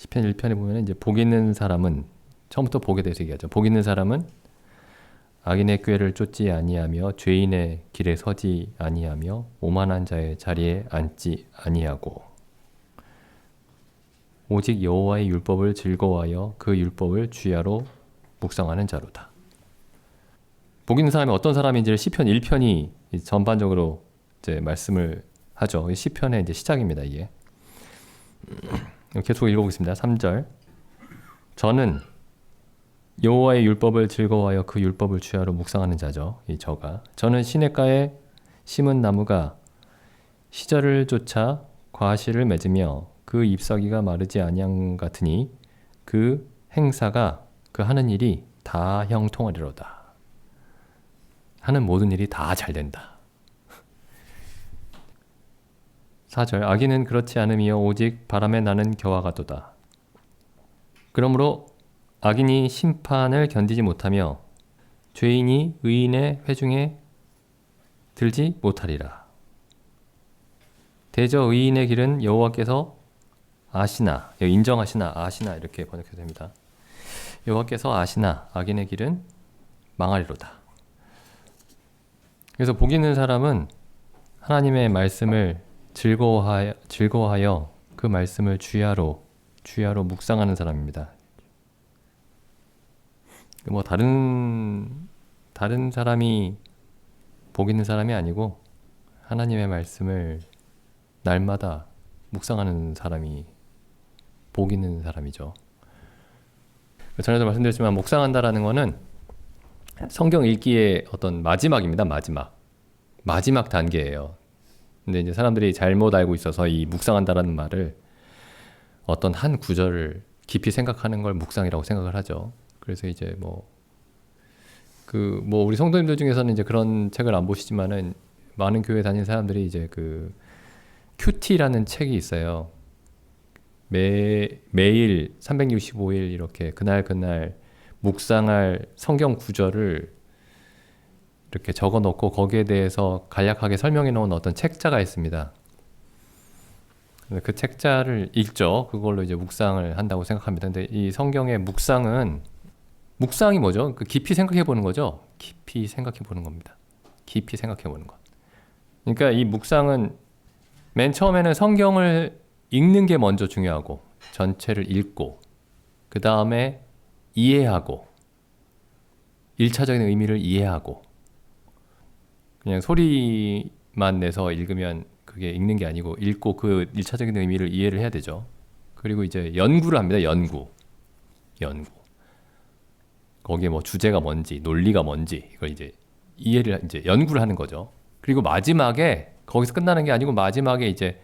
시편 1편에 보면 이제 복 있는 사람은, 처음부터 복에 대해서 얘기하죠. 복 있는 사람은 악인의 꾀를 쫓지 아니하며 죄인의 길에 서지 아니하며 오만한 자의 자리에 앉지 아니하고 오직 여호와의 율법을 즐거워하여 그 율법을 주야로 묵상하는 자로다. 복 있는 사람이 어떤 사람인지를 시편 1편이 전반적으로 이제 말씀을 하죠. 시편의 이제 시작입니다. 이게 계속 읽어보겠습니다. 3절. 저는 여호와의 율법을 즐거워하여 그 율법을 주야로 묵상하는 자죠. 이 저가. 저는 시냇가에 심은 나무가 시절을 쫓아 과실을 맺으며 그 잎사귀가 마르지 아니함 같으니 그 행사가 그 하는 일이 다 형통하리로다. 하는 모든 일이 다 잘 된다. 4절. 악인은 그렇지 않으며 오직 바람에 나는 겨와 같도다. 그러므로 악인이 심판을 견디지 못하며 죄인이 의인의 회중에 들지 못하리라. 대저 의인의 길은 여호와께서 아시나, 인정하시나, 아시나 이렇게 번역해도 됩니다. 여호와께서 아시나 악인의 길은 망하리로다. 그래서 복 있는 사람은 하나님의 말씀을 즐거워하여 그 말씀을 주야로 묵상하는 사람입니다. 뭐 다른 사람이 복 있는 사람이 아니고 하나님의 말씀을 날마다 묵상하는 사람이 복 있는 사람이죠. 전에도 말씀드렸지만 묵상한다라는 거는 성경 읽기의 어떤 마지막입니다. 마지막 단계예요. 근데 이제 사람들이 잘못 알고 있어서 이 묵상한다라는 말을 어떤 한 구절을 깊이 생각하는 걸 묵상이라고 생각을 하죠. 그래서 이제 우리 성도님들 중에서는 이제 그런 책을 안 보시지만은 많은 교회 다니는 사람들이 이제 그 큐티라는 책이 있어요. 매일 365일 이렇게 그날 묵상할 성경 구절을 이렇게 적어 놓고 거기에 대해서 간략하게 설명해 놓은 어떤 책자가 있습니다. 그 책자를 읽죠. 그걸로 이제 묵상을 한다고 생각합니다. 근데 이 성경의 묵상이 뭐죠? 깊이 생각해 보는 거죠. 깊이 생각해 보는 겁니다. 깊이 생각해 보는 것. 그러니까 이 묵상은 맨 처음에는 성경을 읽는 게 먼저 중요하고 전체를 읽고 그 다음에 이해하고 1차적인 의미를 이해하고 그냥 소리만 내서 읽으면 그게 읽는 게 아니고 읽고 그 1차적인 의미를 이해를 해야 되죠. 그리고 이제 연구를 합니다. 연구. 거기에 뭐 주제가 뭔지, 논리가 뭔지 이걸 이제 연구를 하는 거죠. 그리고 마지막에 거기서 끝나는 게 아니고 마지막에 이제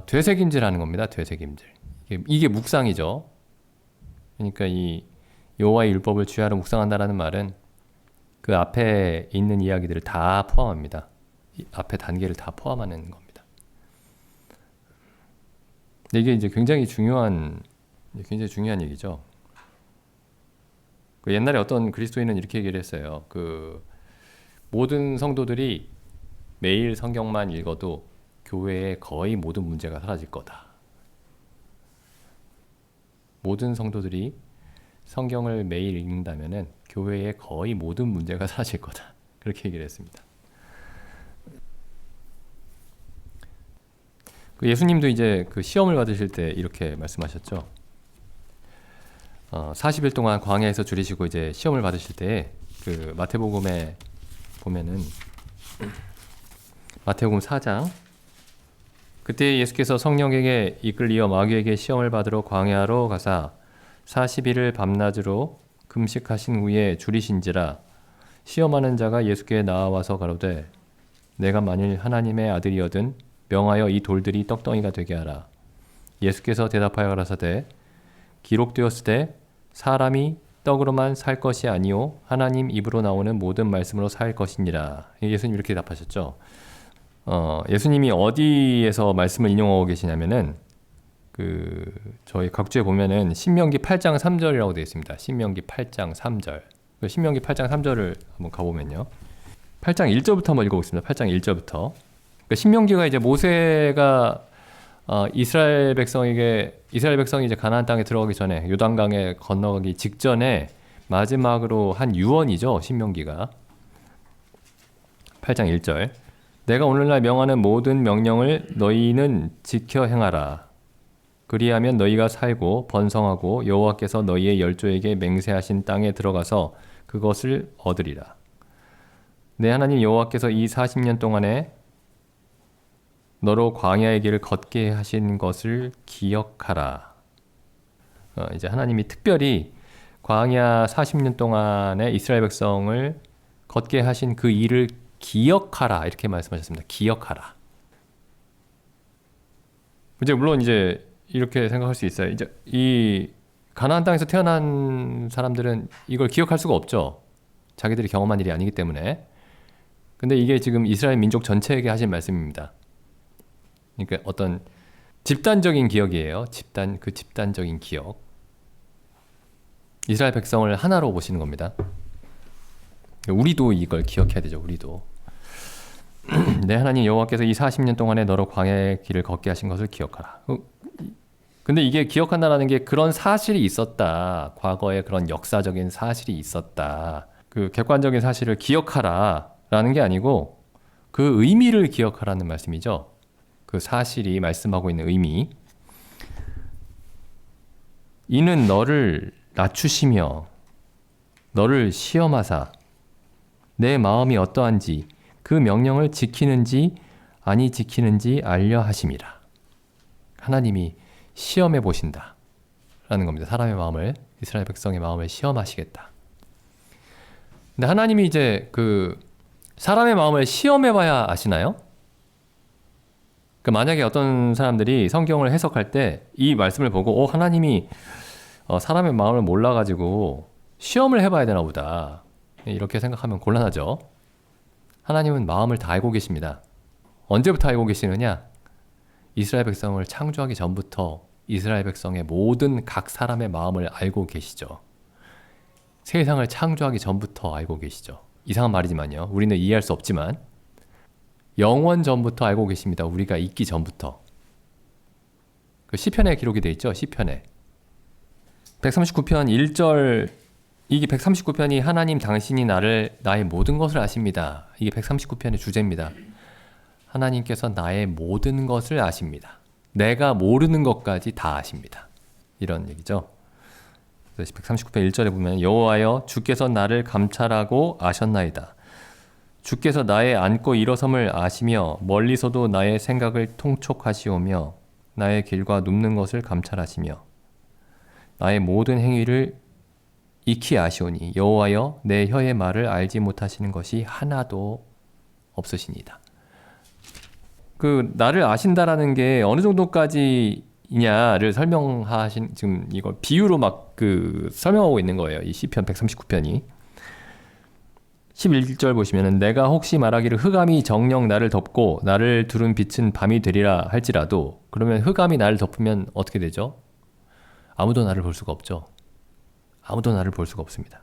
되새김질하는 겁니다. 되새김질. 이게 묵상이죠. 그러니까 이 여호와의 율법을 주야로 묵상한다라는 말은 그 앞에 있는 이야기들을 다 포함합니다. 이 앞에 단계를 다 포함하는 겁니다. 이게 이제 굉장히 중요한 얘기죠. 옛날에 어떤 그리스도인은 이렇게 얘기를 했어요. 모든 성도들이 매일 성경만 읽어도 교회의 거의 모든 문제가 사라질 거다. 모든 성도들이 성경을 매일 읽는다면은 교회의 거의 모든 문제가 사라질 거다. 그렇게 얘기를 했습니다. 예수님도 이제 그 시험을 받으실 때 이렇게 말씀하셨죠. 40일 동안 광야에서 줄이시고 이제 시험을 받으실 때 그 마태복음에 보면은 마태복음 4장 그때 예수께서 성령에게 이끌리어 마귀에게 시험을 받으러 광야로 가사 40일을 밤낮으로 금식하신 후에 줄이신지라 시험하는 자가 예수께 나와서 가로되 내가 만일 하나님의 아들이거든 명하여 이 돌들이 떡덩이가 되게 하라. 예수께서 대답하여 가라사대 기록되었으되 사람이 떡으로만 살 것이 아니요 하나님 입으로 나오는 모든 말씀으로 살 것이니라. 예수님 이렇게 대답하셨죠. 예수님이 어디에서 말씀을 인용하고 계시냐면은 저희 각주에 보면은 신명기 8장 3절이라고 되어 있습니다. 신명기 8장 3절. 신명기 8장 3절을 한번 가보면요. 8장 1절부터 한번 읽어보겠습니다. 8장 1절부터. 신명기가 이제 모세가 이스라엘 백성이 이제 가나안 땅에 들어가기 전에 요단강에 건너가기 직전에 마지막으로 한 유언이죠. 신명기가 8장 1절. 내가 오늘날 명하는 모든 명령을 너희는 지켜 행하라. 그리하면 너희가 살고 번성하고 여호와께서 너희의 열조에게 맹세하신 땅에 들어가서 그것을 얻으리라. 내 하나님 여호와께서 이 40년 동안에 너로 광야의 길을 걷게 하신 것을 기억하라. 이제 하나님이 특별히 광야 40년 동안에 이스라엘 백성을 걷게 하신 그 일을 기억하라 이렇게 말씀하셨습니다. 기억하라. 이제 물론 이제 이렇게 생각할 수 있어요. 이제 이 가나안 땅에서 태어난 사람들은 이걸 기억할 수가 없죠. 자기들이 경험한 일이 아니기 때문에. 근데 이게 지금 이스라엘 민족 전체에게 하신 말씀입니다. 그러니까 어떤 집단적인 기억이에요. 집단적인 기억. 이스라엘 백성을 하나로 보시는 겁니다. 우리도 이걸 기억해야 되죠. 우리도. 내 하나님 여호와께서 이 40년 동안에 너로 광야의 길을 걷게 하신 것을 기억하라. 근데 이게 기억한다라는 게 그런 사실이 있었다. 과거에 그런 역사적인 사실이 있었다. 그 객관적인 사실을 기억하라라는 게 아니고 그 의미를 기억하라는 말씀이죠. 그 사실이 말씀하고 있는 의미. 이는 너를 낮추시며 너를 시험하사 내 마음이 어떠한지 그 명령을 지키는지 아니 지키는지 알려 하심이라. 하나님이 시험해 보신다 라는 겁니다. 사람의 마음을, 이스라엘 백성의 마음을 시험하시겠다. 근데 하나님이 이제 그 사람의 마음을 시험해 봐야 아시나요? 그 만약에 어떤 사람들이 성경을 해석할 때 이 말씀을 보고 하나님이 사람의 마음을 몰라가지고 시험을 해봐야 되나 보다 이렇게 생각하면 곤란하죠. 하나님은 마음을 다 알고 계십니다. 언제부터 알고 계시느냐? 이스라엘 백성을 창조하기 전부터 이스라엘 백성의 모든 각 사람의 마음을 알고 계시죠. 세상을 창조하기 전부터 알고 계시죠. 이상한 말이지만요. 우리는 이해할 수 없지만 영원 전부터 알고 계십니다. 우리가 있기 전부터. 그 시편에 기록이 되어 있죠. 시편에 139편 1절. 이게 139편이 하나님 당신이 나의 모든 것을 아십니다. 이게 139편의 주제입니다. 하나님께서 나의 모든 것을 아십니다. 내가 모르는 것까지 다 아십니다. 이런 얘기죠. 139편 1절에 보면 여호와여 주께서 나를 감찰하고 아셨나이다. 주께서 나의 앉고 일어섬을 아시며 멀리서도 나의 생각을 통촉하시오며 나의 길과 눕는 것을 감찰하시며 나의 모든 행위를 익히 아시오니 여호와여 내 혀의 말을 알지 못하시는 것이 하나도 없으시니다. 그 나를 아신다라는 게 어느 정도까지냐를 설명하신 지금 이걸 비유로 막 그 설명하고 있는 거예요. 이 시편 139편이 11절 보시면은 내가 혹시 말하기를 흑암이 정녕 나를 덮고 나를 두른 빛은 밤이 되리라 할지라도 그러면 흑암이 나를 덮으면 어떻게 되죠? 아무도 나를 볼 수가 없죠. 아무도 나를 볼 수가 없습니다.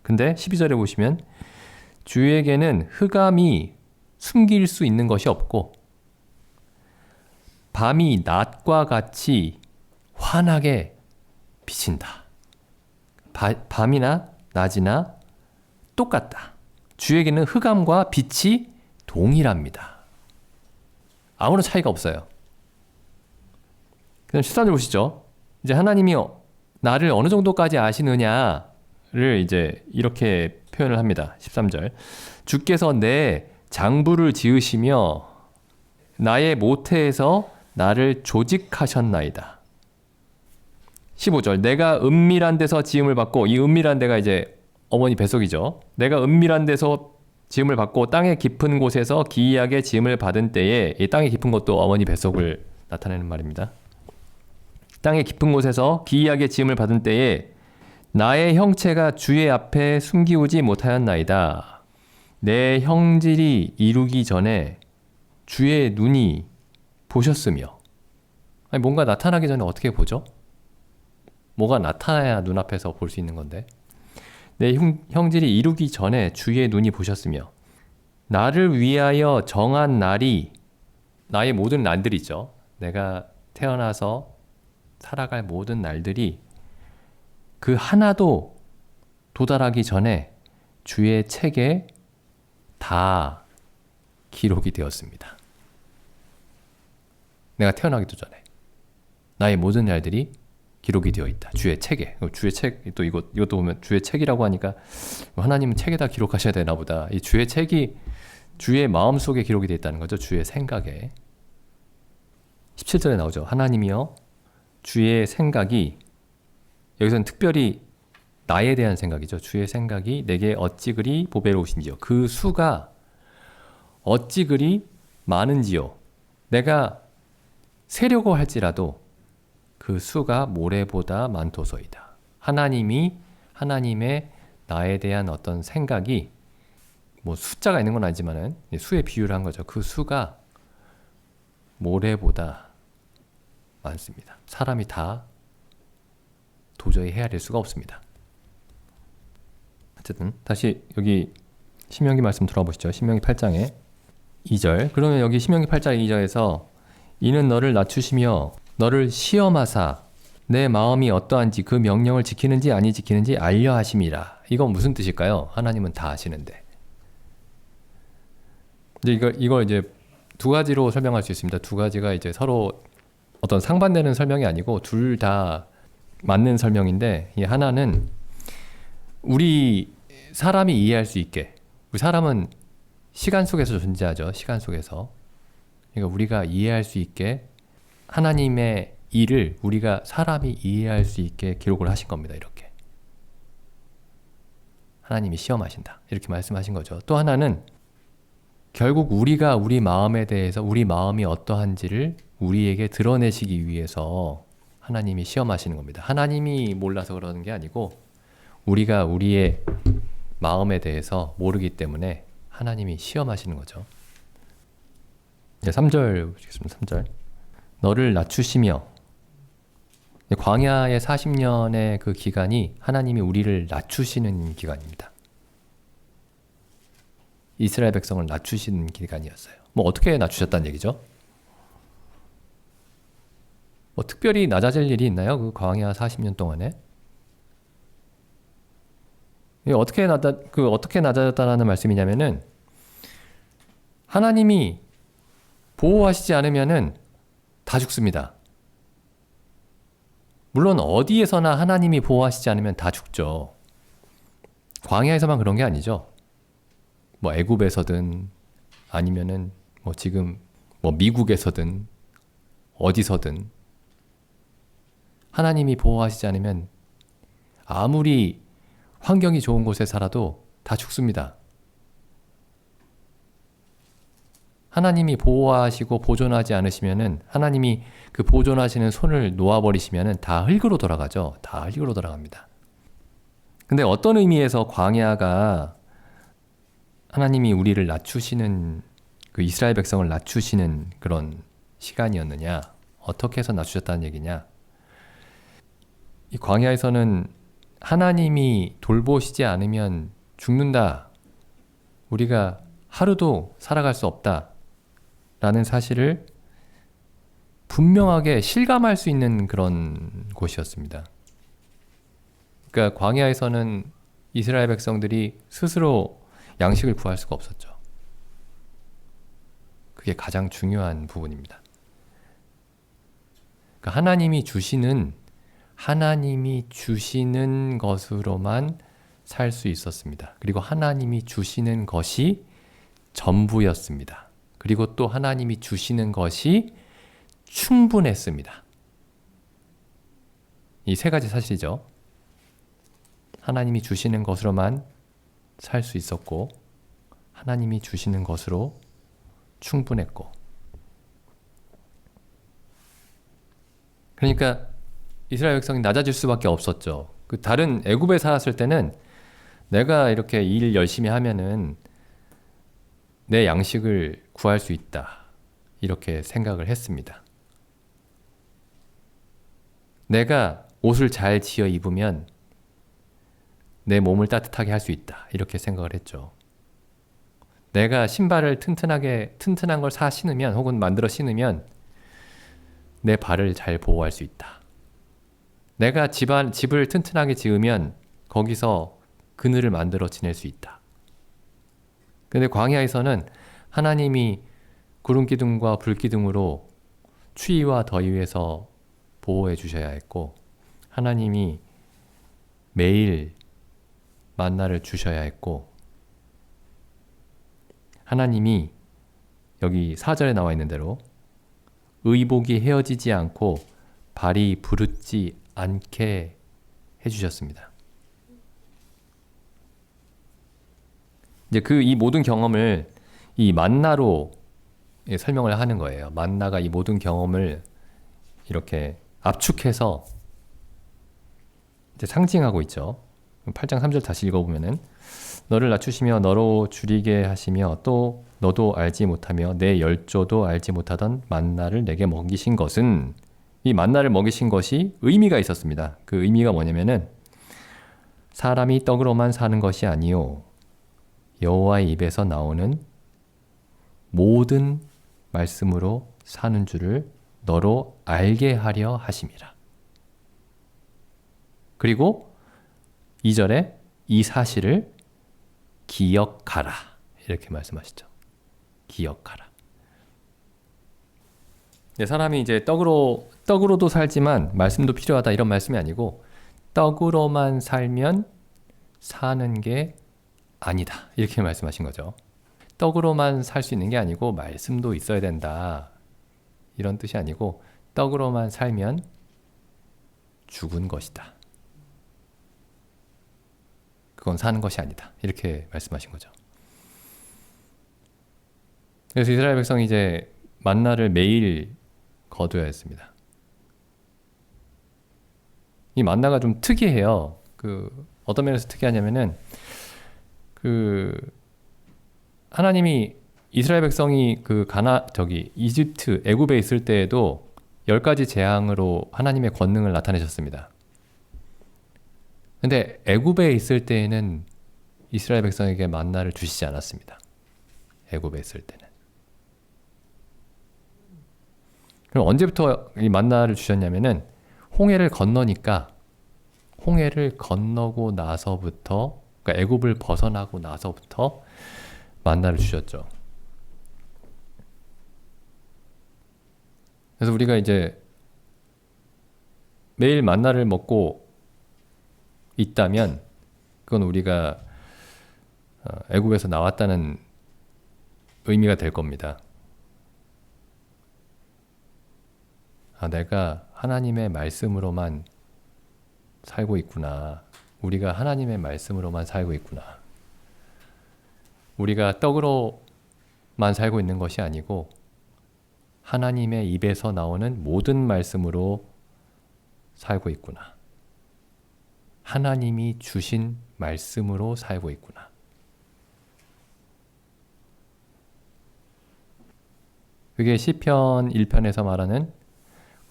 근데 12절에 보시면 주에게는 흑암이 숨길 수 있는 것이 없고 밤이 낮과 같이 환하게 비친다. 밤이나 낮이나 똑같다. 주에게는 흑암과 빛이 동일합니다. 아무런 차이가 없어요. 그럼 13절 보시죠. 이제 하나님이 나를 어느 정도까지 아시느냐를 이제 이렇게 표현을 합니다. 13절. 주께서 내 장부를 지으시며 나의 모태에서 나를 조직하셨나이다. 15절. 내가 은밀한 데서 지음을 받고 이 은밀한 데가 이제 어머니 뱃속이죠. 내가 은밀한 데서 지음을 받고 땅의 깊은 곳에서 기이하게 지음을 받은 때에 이 땅의 깊은 곳도 어머니 뱃속을 나타내는 말입니다. 땅의 깊은 곳에서 기이하게 지음을 받은 때에 나의 형체가 주의 앞에 숨기우지 못하였나이다. 내 형질이 이루기 전에 주의 눈이 보셨으며. 아니, 뭔가 나타나기 전에 어떻게 보죠? 뭐가 나타나야 눈앞에서 볼 수 있는 건데. 내 형질이 이루기 전에 주의 눈이 보셨으며 나를 위하여 정한 날이 나의 모든 날들이죠. 내가 태어나서 살아갈 모든 날들이 그 하나도 도달하기 전에 주의 책에 다 기록이 되었습니다. 내가 태어나기도 전에 나의 모든 날들이 기록이 되어 있다. 주의 책에. 주의 책, 또 이것도 보면 주의 책이라고 하니까 하나님은 책에다 기록하셔야 되나 보다. 이 주의 책이 주의 마음속에 기록이 되어 있다는 거죠. 주의 생각에. 17절에 나오죠. 하나님이여 주의 생각이, 여기서는 특별히 나에 대한 생각이죠. 주의 생각이 내게 어찌 그리 보배로우신지요. 그 수가 어찌 그리 많은지요. 내가 세려고 할지라도 그 수가 모래보다 많도소이다. 하나님의 나에 대한 어떤 생각이, 뭐 숫자가 있는 건 아니지만은 수의 비유를 한 거죠. 그 수가 모래보다 많습니다. 사람이 다 도저히 헤아릴 수가 없습니다. 어쨌든 다시 여기 신명기 말씀 돌아보시죠. 신명기 8장에 2절. 그러면 여기 신명기 8장 2절에서 이는 너를 낮추시며 너를 시험하사 내 마음이 어떠한지 그 명령을 지키는지 아니 지키는지 알려 하심이라. 이건 무슨 뜻일까요? 하나님은 다 아시는데. 이제 이걸 이제 두 가지로 설명할 수 있습니다. 두 가지가 이제 서로 어떤 상반되는 설명이 아니고 둘 다 맞는 설명인데, 이 하나는 우리 사람이 이해할 수 있게, 우리 사람은 시간 속에서 존재하죠. 시간 속에서. 그러니까 우리가 이해할 수 있게 하나님의 일을 우리가 사람이 이해할 수 있게 기록을 하신 겁니다. 이렇게. 하나님이 시험하신다. 이렇게 말씀하신 거죠. 또 하나는 결국 우리가 우리 마음에 대해서 우리 마음이 어떠한지를 우리에게 드러내시기 위해서 하나님이 시험하시는 겁니다. 하나님이 몰라서 그러는 게 아니고 우리가 우리의 마음에 대해서 모르기 때문에 하나님이 시험하시는 거죠. 3절 보시겠습니다. 3절. 너를 낮추시며, 광야의 40년의 그 기간이 하나님이 우리를 낮추시는 기간입니다. 이스라엘 백성을 낮추시는 기간이었어요. 뭐 어떻게 낮추셨다는 얘기죠? 뭐 특별히 낮아질 일이 있나요? 그 광야 40년 동안에? 어떻게 낮아졌다는 말씀이냐면은 하나님이 보호하시지 않으면은 다 죽습니다. 물론 어디에서나 하나님이 보호하시지 않으면 다 죽죠. 광야에서만 그런 게 아니죠. 뭐 애굽에서든 아니면은 뭐 지금 뭐 미국에서든 어디서든 하나님이 보호하시지 않으면 아무리 환경이 좋은 곳에 살아도 다 죽습니다. 하나님이 보호하시고 보존하지 않으시면은, 하나님이 그 보존하시는 손을 놓아버리시면은 다 흙으로 돌아가죠. 다 흙으로 돌아갑니다. 근데 어떤 의미에서 광야가 하나님이 우리를 낮추시는, 그 이스라엘 백성을 낮추시는 그런 시간이었느냐? 어떻게 해서 낮추셨다는 얘기냐? 이 광야에서는 하나님이 돌보시지 않으면 죽는다. 우리가 하루도 살아갈 수 없다. 라는 사실을 분명하게 실감할 수 있는 그런 곳이었습니다. 그러니까 광야에서는 이스라엘 백성들이 스스로 양식을 구할 수가 없었죠. 그게 가장 중요한 부분입니다. 그러니까 하나님이 주시는 것으로만 살 수 있었습니다. 그리고 하나님이 주시는 것이 전부였습니다. 그리고 또 하나님이 주시는 것이 충분했습니다. 이 세 가지 사실이죠. 하나님이 주시는 것으로만 살 수 있었고, 하나님이 주시는 것으로 충분했고. 그러니까 이스라엘 백성이 낮아질 수밖에 없었죠. 그 다른 애굽에 살았을 때는 내가 이렇게 일 열심히 하면은 내 양식을 구할 수 있다. 이렇게 생각을 했습니다. 내가 옷을 잘 지어 입으면 내 몸을 따뜻하게 할 수 있다. 이렇게 생각을 했죠. 내가 신발을 튼튼한 걸 사 신으면, 혹은 만들어 신으면 내 발을 잘 보호할 수 있다. 내가 집을 튼튼하게 지으면 거기서 그늘을 만들어 지낼 수 있다. 근데 광야에서는 하나님이 구름 기둥과 불 기둥으로 추위와 더위에서 보호해 주셔야 했고, 하나님이 매일 만나를 주셔야 했고, 하나님이 여기 4절에 나와 있는 대로 의복이 헤어지지 않고 발이 부르지 않게 해주셨습니다. 이제 이 모든 경험을 이 만나로 설명을 하는 거예요. 만나가 이 모든 경험을 이렇게 압축해서 이제 상징하고 있죠. 8장 3절 다시 읽어보면은 너를 낮추시며 너로 줄이게 하시며 또 너도 알지 못하며 내 열조도 알지 못하던 만나를 내게 먹이신 것은, 이 만나를 먹이신 것이 의미가 있었습니다. 그 의미가 뭐냐면은 사람이 떡으로만 사는 것이 아니요 여호와의 입에서 나오는 모든 말씀으로 사는 줄을 너로 알게 하려 하심이라. 그리고 2절에 이 사실을 기억하라 이렇게 말씀하시죠. 기억하라. 사람이 이제 떡으로도 살지만 말씀도 필요하다 이런 말씀이 아니고, 떡으로만 살면 사는 게 아니다 이렇게 말씀하신 거죠. 떡으로만 살 수 있는 게 아니고 말씀도 있어야 된다 이런 뜻이 아니고, 떡으로만 살면 죽은 것이다. 그건 사는 것이 아니다 이렇게 말씀하신 거죠. 그래서 이스라엘 백성이 이제 만나를 매일 거둬야 했습니다. 이 만나가 좀 특이해요. 어떤 면에서 특이하냐면은 하나님이 이스라엘 백성이 이집트 애굽에 있을 때에도 10가지 재앙으로 하나님의 권능을 나타내셨습니다. 근데 애굽에 있을 때에는 이스라엘 백성에게 만나를 주시지 않았습니다. 애굽에 있을 때는. 그럼 언제부터 이 만나를 주셨냐면은 홍해를 건너니까, 홍해를 건너고 나서부터, 그러니까 애굽을 벗어나고 나서부터 만나를 주셨죠. 그래서 우리가 이제 매일 만나를 먹고 있다면 그건 우리가 애굽에서 나왔다는 의미가 될 겁니다. 내가 하나님의 말씀으로만 살고 있구나. 우리가 하나님의 말씀으로만 살고 있구나. 우리가 떡으로만 살고 있는 것이 아니고 하나님의 입에서 나오는 모든 말씀으로 살고 있구나. 하나님이 주신 말씀으로 살고 있구나. 그게 시편 1편에서 말하는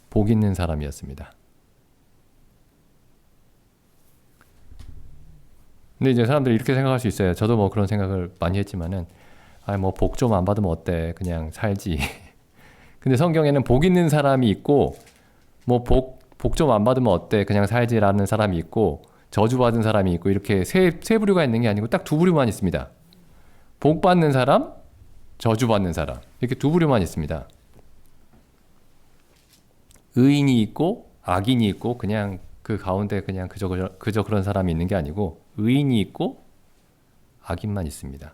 복 있는 사람이었습니다. 근데 이제 사람들이 이렇게 생각할 수 있어요. 저도 뭐 그런 생각을 많이 했지만은, 뭐 복 좀 안 받으면 어때? 그냥 살지. 근데 성경에는 복 있는 사람이 있고, 뭐 복 좀 안 받으면 어때? 그냥 살지라는 사람이 있고, 저주받은 사람이 있고, 이렇게 세 부류가 있는 게 아니고 딱 두 부류만 있습니다. 복 받는 사람, 저주받는 사람. 이렇게 두 부류만 있습니다. 의인이 있고 악인이 있고, 그냥 그 가운데 그냥 그저 그런 사람이 있는 게 아니고, 의인이 있고 악인만 있습니다.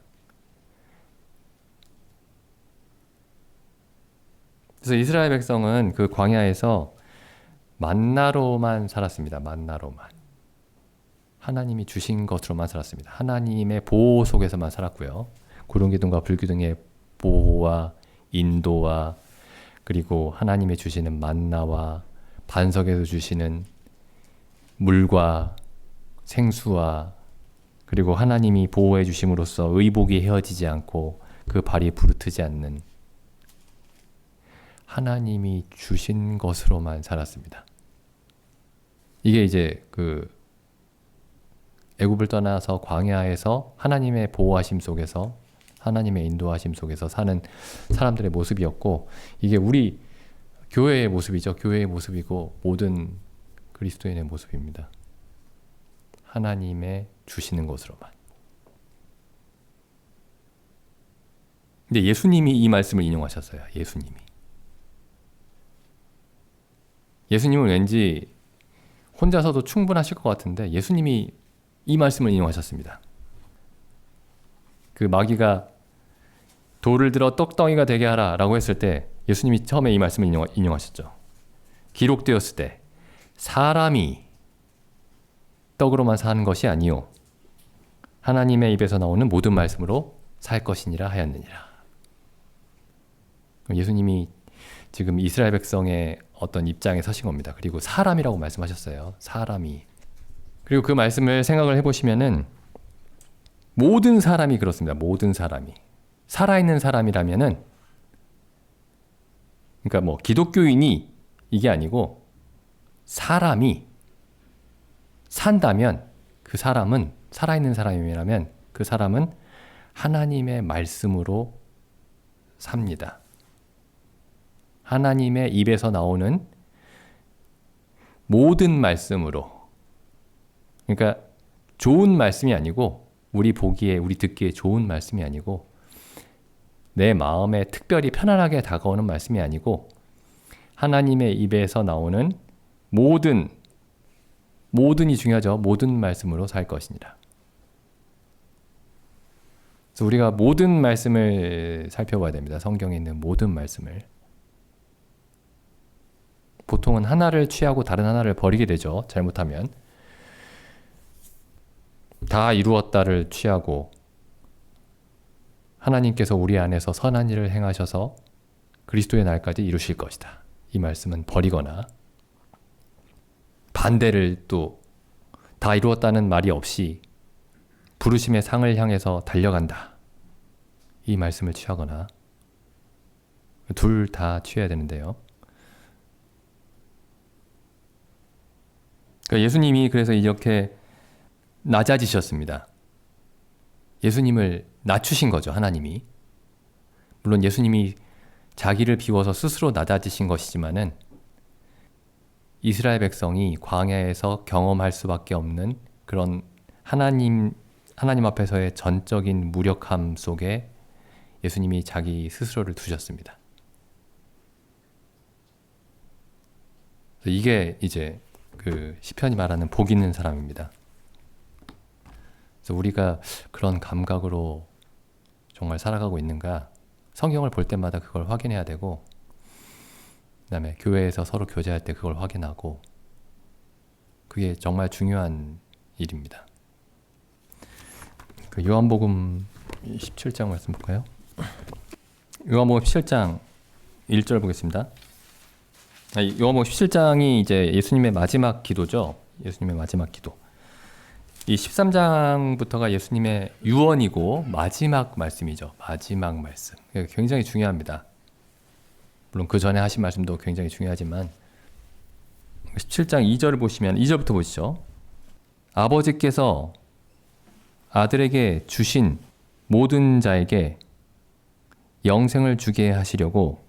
그래서 이스라엘 백성은 그 광야에서 만나로만 살았습니다. 만나로만. 하나님이 주신 것으로만 살았습니다. 하나님의 보호 속에서만 살았고요. 구름기둥과 불기둥의 보호와 인도와, 그리고 하나님의 주시는 만나와 반석에서 주시는 물과 생수와, 그리고 하나님이 보호해 주심으로써 의복이 헤어지지 않고 그 발이 부르트지 않는 하나님이 주신 것으로만 살았습니다. 이게 이제 애굽을 떠나서 광야에서 하나님의 보호하심 속에서, 하나님의 인도하심 속에서 사는 사람들의 모습이었고, 이게 우리 교회의 모습이죠. 교회의 모습이고 모든 그리스도인의 모습입니다. 하나님의 주시는 것으로만. 근데 예수님이 이 말씀을 인용하셨어요. 예수님은 왠지 혼자서도 충분하실 것 같은데 예수님이 이 말씀을 인용하셨습니다. 그 마귀가 돌을 들어 떡덩이가 되게 하라 라고 했을 때 예수님이 처음에 이 말씀을 인용하셨죠. 기록되었을 때 사람이 떡으로만 사는 것이 아니요 하나님의 입에서 나오는 모든 말씀으로 살 것이니라 하였느니라. 예수님이 지금 이스라엘 백성의 어떤 입장에 서신 겁니다. 그리고 사람이라고 말씀하셨어요. 사람이. 그리고 그 말씀을 생각을 해보시면은 모든 사람이 그렇습니다. 모든 사람이. 살아있는 사람이라면은 그러니까 뭐 기독교인이 이게 아니고 사람이 산다면 그 사람은 살아있는 사람이라면 그 사람은 하나님의 말씀으로 삽니다. 하나님의 입에서 나오는 모든 말씀으로. 그러니까 좋은 말씀이 아니고 우리 보기에 우리 듣기에 좋은 말씀이 아니고 내 마음에 특별히 편안하게 다가오는 말씀이 아니고 하나님의 입에서 나오는 모든이 중요하죠. 모든 말씀으로 살 것이니라. 그래서 우리가 모든 말씀을 살펴봐야 됩니다. 성경에 있는 모든 말씀을. 보통은 하나를 취하고 다른 하나를 버리게 되죠. 잘못하면. 다 이루었다를 취하고 하나님께서 우리 안에서 선한 일을 행하셔서 그리스도의 날까지 이루실 것이다. 이 말씀은 버리거나 반대를 또 다 이루었다는 말이 없이 부르심의 상을 향해서 달려간다. 이 말씀을 취하거나 둘 다 취해야 되는데요. 그러니까 예수님이 그래서 이렇게 낮아지셨습니다. 예수님을 낮추신 거죠, 하나님이. 물론 예수님이 자기를 비워서 스스로 낮아지신 것이지만은 이스라엘 백성이 광야에서 경험할 수밖에 없는 그런 하나님 앞에서의 전적인 무력함 속에 예수님이 자기 스스로를 두셨습니다. 이게 이제 그 시편이 말하는 복 있는 사람입니다. 그래서 우리가 그런 감각으로 정말 살아가고 있는가? 성경을 볼 때마다 그걸 확인해야 되고, 그다음에 교회에서 서로 교제할 때 그걸 확인하고, 그게 정말 중요한 일입니다. 그 요한복음 17장 말씀 볼까요? 요한복음 17장 1절 보겠습니다. 요한복음 17장이 이제 예수님의 마지막 기도죠. 예수님의 마지막 기도. 이 13장부터가 예수님의 유언이고 마지막 말씀이죠. 마지막 말씀. 굉장히 중요합니다. 물론 그 전에 하신 말씀도 굉장히 중요하지만 17장 2절을 보시면 2절부터 보시죠. 아버지께서 아들에게 주신 모든 자에게 영생을 주게 하시려고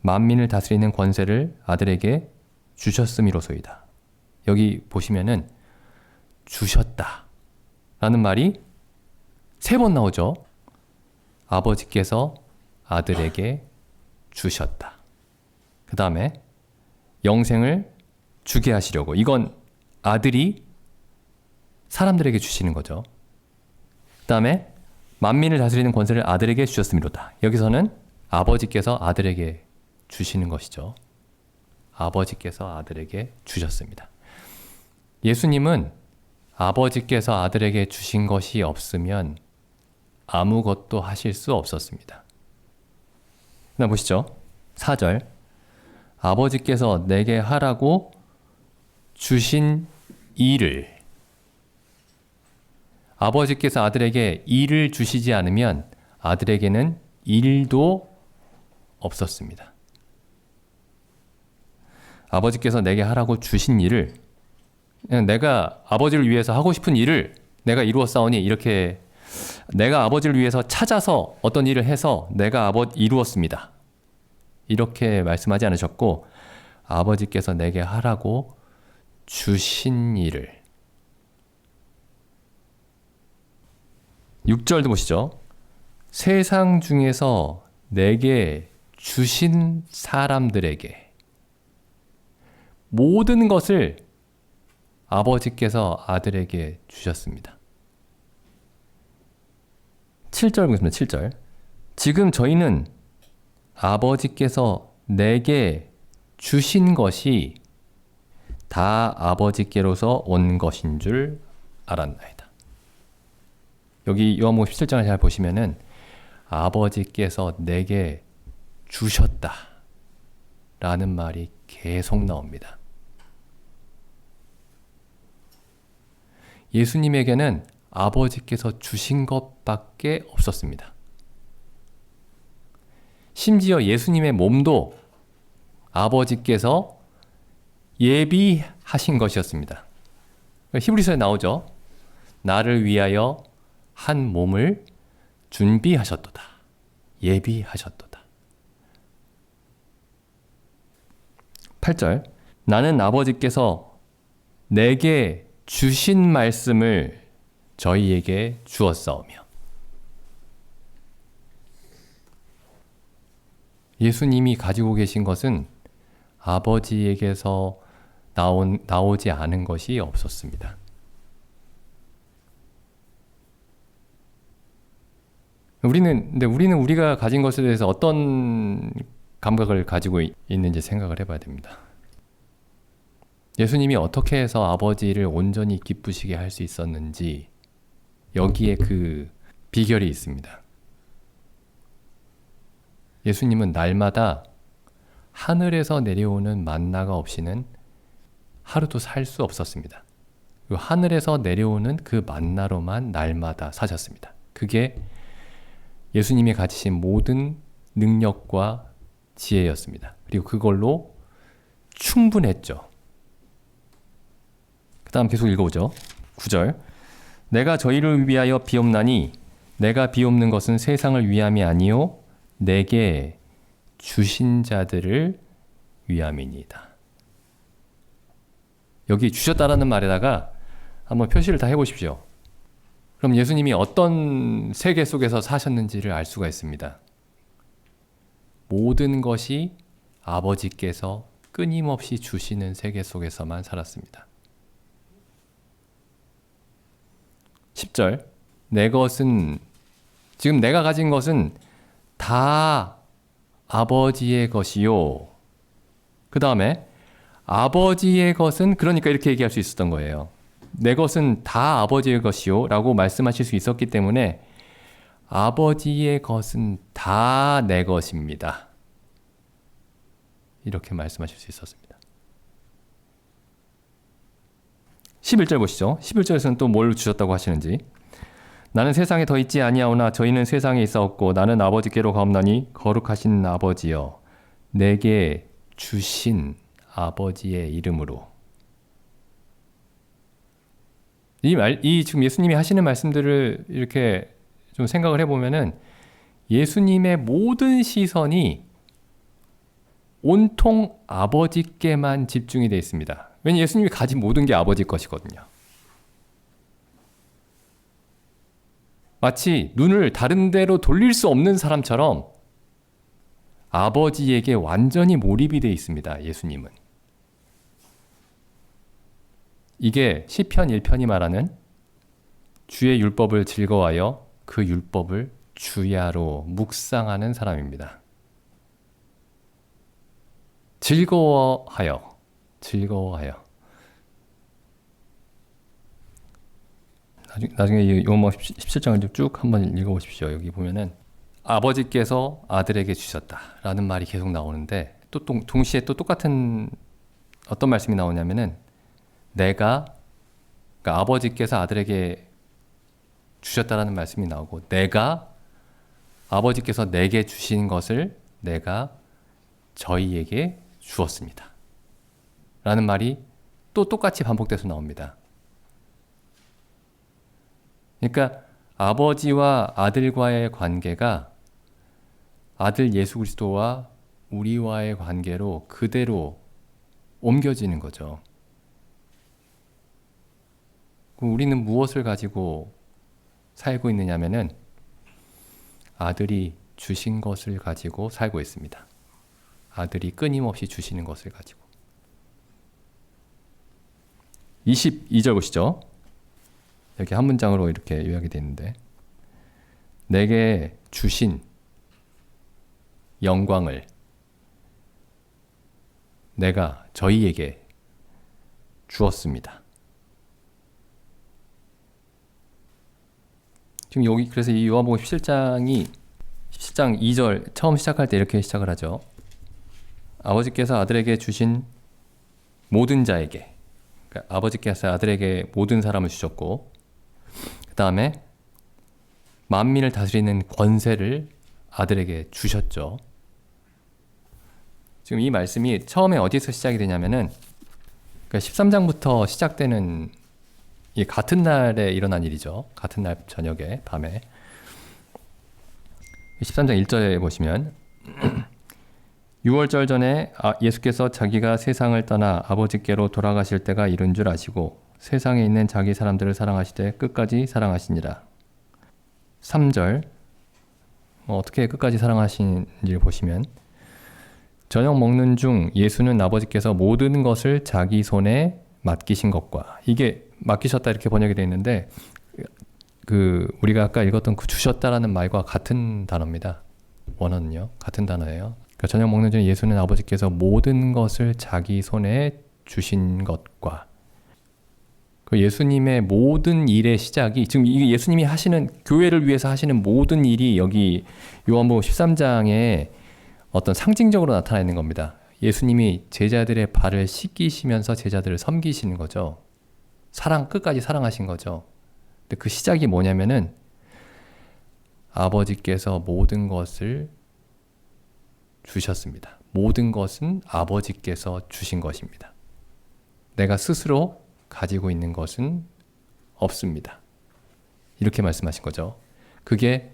만민을 다스리는 권세를 아들에게 주셨음이로소이다. 여기 보시면은 주셨다 라는 말이 3번 나오죠. 아버지께서 아들에게 주셨다. 그 다음에 영생을 주게 하시려고. 이건 아들이 사람들에게 주시는 거죠. 그 다음에 만민을 다스리는 권세를 아들에게 주셨음이로다. 여기서는 아버지께서 아들에게 주시는 것이죠. 아버지께서 아들에게 주셨습니다. 예수님은 아버지께서 아들에게 주신 것이 없으면 아무것도 하실 수 없었습니다. 그다음 보시죠. 4절. 아버지께서 내게 하라고 주신 일을. 아버지께서 아들에게 일을 주시지 않으면 아들에게는 일도 없었습니다. 아버지께서 내게 하라고 주신 일을, 그냥 내가 아버지를 위해서 하고 싶은 일을 내가 이루었사오니, 이렇게 내가 아버지를 위해서 찾아서 어떤 일을 해서 내가 이루었습니다. 이렇게 말씀하지 않으셨고 아버지께서 내게 하라고 주신 일을. 6절도 보시죠. 세상 중에서 내게 주신 사람들에게 모든 것을 아버지께서 아들에게 주셨습니다. 7절 보겠습니다. 7절. 지금 저희는 아버지께서 내게 주신 것이 다 아버지께로서 온 것인 줄 알았나이다. 여기 요한복음 17장을 잘 보시면은 아버지께서 내게 주셨다 라는 말이 계속 나옵니다. 예수님에게는 아버지께서 주신 것밖에 없었습니다. 심지어 예수님의 몸도 아버지께서 예비하신 것이었습니다. 히브리서에 나오죠. 나를 위하여 한 몸을 준비하셨도다. 예비하셨도다. 8절. 나는 아버지께서 내게 주신 말씀을 저희에게 주었사오며. 예수님이 가지고 계신 것은 아버지에게서 나오지 않은 것이 없었습니다. 우리는 우리가 가진 것에 대해서 어떤 감각을 가지고 있는지 생각을 해봐야 됩니다. 예수님이 어떻게 해서 아버지를 온전히 기쁘시게 할 수 있었는지 여기에 그 비결이 있습니다. 예수님은 날마다 하늘에서 내려오는 만나가 없이는 하루도 살 수 없었습니다. 하늘에서 내려오는 그 만나로만 날마다 사셨습니다. 그게 예수님이 가지신 모든 능력과 지혜였습니다. 그리고 그걸로 충분했죠. 그 다음 계속 읽어보죠. 9절. 내가 저희를 위하여 비옵나니 내가 비옵는 것은 세상을 위함이 아니요 내게 주신 자들을 위함이니이다. 여기 주셨다라는 말에다가 한번 표시를 다 해보십시오. 그럼 예수님이 어떤 세계 속에서 사셨는지를 알 수가 있습니다. 모든 것이 아버지께서 끊임없이 주시는 세계 속에서만 살았습니다. 10절. 내 것은, 지금 내가 가진 것은 다 아버지의 것이요. 그 다음에 아버지의 것은, 그러니까 이렇게 얘기할 수 있었던 거예요. 내 것은 다 아버지의 것이요 라고 말씀하실 수 있었기 때문에 아버지의 것은 다 내 것입니다. 이렇게 말씀하실 수 있었습니다. 11절 보시죠. 11절에서는 또 뭘 주셨다고 하시는지. 나는 세상에 더 있지 아니하오나 저희는 세상에 있사옵고 나는 아버지께로 가옵나니 거룩하신 아버지여 내게 주신 아버지의 이름으로. 이 지금 예수님이 하시는 말씀들을 이렇게 좀 생각을 해보면은 예수님의 모든 시선이 온통 아버지께만 집중이 되어 있습니다. 왜냐하면 예수님이 가진 모든 게 아버지 것이거든요. 마치 눈을 다른 데로 돌릴 수 없는 사람처럼 아버지에게 완전히 몰입이 되어 있습니다. 예수님은. 이게 시편 1편이 말하는 주의 율법을 즐거워하여 그 율법을 주야로 묵상하는 사람입니다. 즐거워하여. 나중에 요한복음 17장을 쭉 한번 읽어보십시오. 여기 보면은 아버지께서 아들에게 주셨다라는 말이 계속 나오는데 또 동시에 또 똑같은 어떤 말씀이 나오냐면은 그러니까 아버지께서 아들에게 주셨다라는 말씀이 나오고 내가 아버지께서 내게 주신 것을 내가 저희에게 주었습니다. 라는 말이 또 똑같이 반복돼서 나옵니다. 그러니까 아버지와 아들과의 관계가 아들 예수 그리스도와 우리와의 관계로 그대로 옮겨지는 거죠. 그럼 우리는 무엇을 가지고 살고 있느냐면은 아들이 주신 것을 가지고 살고 있습니다. 아들이 끊임없이 주시는 것을 가지고. 22절 보시죠. 이렇게 한 문장으로 이렇게 요약이 되어 있는데, 내게 주신 영광을 내가 저희에게 주었습니다. 지금 여기 그래서 이 요한복음 17장 2절 처음 시작할 때 이렇게 시작을 하죠. 아버지께서 아들에게 주신 모든 자에게, 그러니까 아버지께서 아들에게 모든 사람을 주셨고, 그 다음에 만민을 다스리는 권세를 아들에게 주셨죠. 지금 이 말씀이 처음에 어디서 시작이 되냐면은, 그러니까 13장부터 시작되는 이 같은 날에 일어난 일이죠. 같은 날 저녁에, 밤에. 13장 1절에 보시면 6월절 전에 예수께서 자기가 세상을 떠나 아버지께로 돌아가실 때가 이른 줄 아시고 세상에 있는 자기 사람들을 사랑하시되 끝까지 사랑하시니라. 3절 어떻게 끝까지 사랑하시는지를 보시면, 저녁 먹는 중 예수는 아버지께서 모든 것을 자기 손에 맡기신 것과, 이게 맡기셨다 이렇게 번역이 되어 있는데 우리가 아까 읽었던 그 주셨다라는 말과 같은 단어입니다. 원어는요. 같은 단어예요. 그러니까 저녁 먹는 중 예수는 아버지께서 모든 것을 자기 손에 주신 것과, 그 예수님의 모든 일의 시작이, 지금 이게 예수님이 하시는, 교회를 위해서 하시는 모든 일이 여기 요한복음 13장에 어떤 상징적으로 나타나 있는 겁니다. 예수님이 제자들의 발을 씻기시면서 제자들을 섬기시는 거죠. 끝까지 사랑하신 거죠. 근데 그 시작이 뭐냐면은 아버지께서 모든 것을 주셨습니다. 모든 것은 아버지께서 주신 것입니다. 내가 스스로 가지고 있는 것은 없습니다. 이렇게 말씀하신 거죠. 그게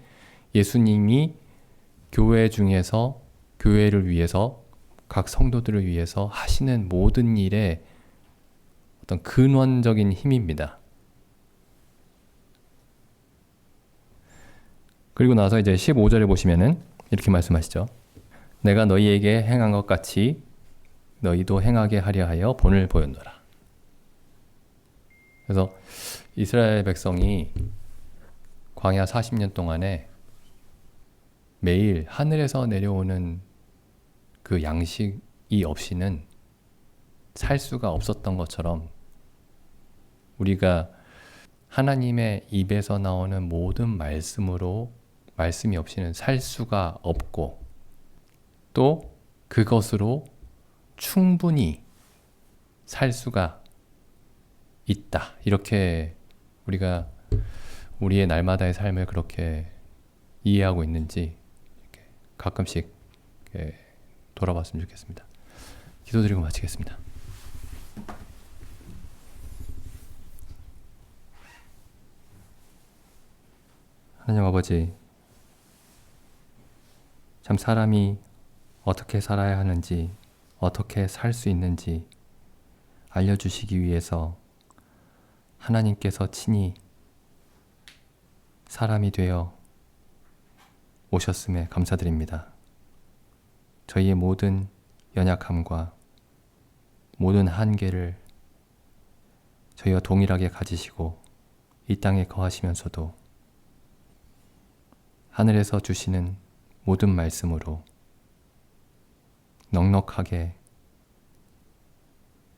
예수님이 교회 중에서, 교회를 위해서, 각 성도들을 위해서 하시는 모든 일의 어떤 근원적인 힘입니다. 그리고 나서 이제 15절에 보시면은 이렇게 말씀하시죠. 내가 너희에게 행한 것 같이 너희도 행하게 하려 하여 본을 보였노라. 그래서 이스라엘 백성이 광야 40년 동안에 매일 하늘에서 내려오는 그 양식이 없이는 살 수가 없었던 것처럼, 우리가 하나님의 입에서 나오는 모든 말씀이 없이는 살 수가 없고, 또 그것으로 충분히 살 수가 있다. 이렇게 우리가 우리의 날마다의 삶을 그렇게 이해하고 있는지 이렇게 가끔씩 이렇게 돌아봤으면 좋겠습니다. 기도드리고 마치겠습니다. 하나님 아버지, 참 사람이 어떻게 살아야 하는지, 어떻게 살 수 있는지 알려주시기 위해서 하나님께서 친히 사람이 되어 오셨음에 감사드립니다. 저희의 모든 연약함과 모든 한계를 저희와 동일하게 가지시고 이 땅에 거하시면서도 하늘에서 주시는 모든 말씀으로 넉넉하게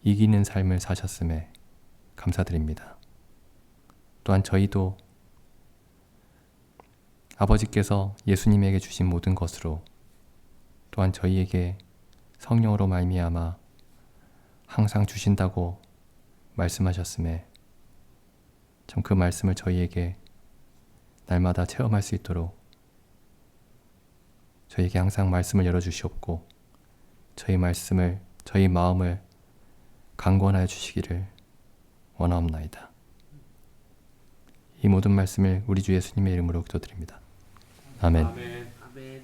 이기는 삶을 사셨음에 감사드립니다. 또한 저희도 아버지께서 예수님에게 주신 모든 것으로, 또한 저희에게 성령으로 말미암아 항상 주신다고 말씀하셨음에 참 그 말씀을 저희에게 날마다 체험할 수 있도록 저희에게 항상 말씀을 열어주시옵고, 저희 마음을 강권하여 주시기를 원하옵나이다. 이 모든 말씀을 우리 주 예수님의 이름으로 기도드립니다. 아멘.